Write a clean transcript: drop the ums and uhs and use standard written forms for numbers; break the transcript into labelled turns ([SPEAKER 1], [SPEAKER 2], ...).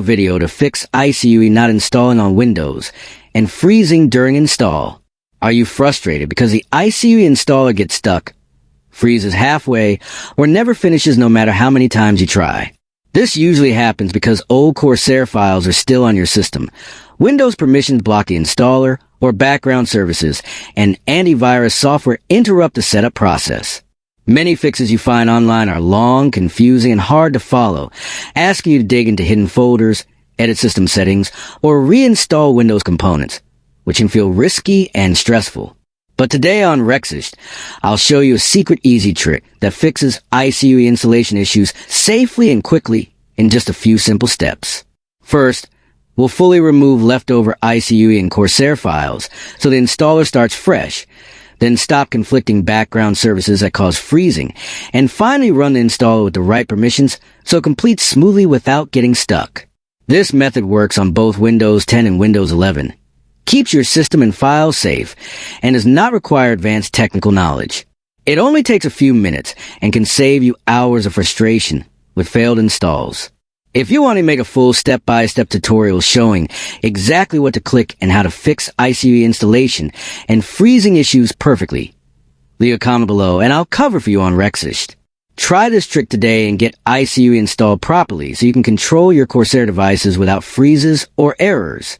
[SPEAKER 1] Video to fix ICUE not installing on Windows and freezing during install. Are you frustrated because the ICUE installer gets stuck, freezes halfway, or never finishes no matter how many times you try? This usually happens because old Corsair files are still on your system. Windows permissions block the installer or background services, and antivirus software interrupt the setup process. Many fixes you find online are long, confusing, and hard to follow, asking you to dig into hidden folders, edit system settings, or reinstall Windows components, which can feel risky and stressful. But today on Rexist, I'll show you a secret easy trick that fixes ICUE installation issues safely and quickly in just a few simple steps. First, we'll fully remove leftover ICUE and Corsair files so the installer starts fresh. Then stop conflicting background services that cause freezing, and finally run the installer with the right permissions so it completes smoothly without getting stuck. This method works on both Windows 10 and Windows 11, keeps your system and files safe, and does not require advanced technical knowledge. It only takes a few minutes and can save you hours of frustration with failed installs. If you want to make a full step-by-step tutorial showing exactly what to click and how to fix ICUE installation and freezing issues perfectly, leave a comment below and I'll cover for you on Rexist. Try this trick today and get ICUE installed properly so you can control your Corsair devices without freezes or errors.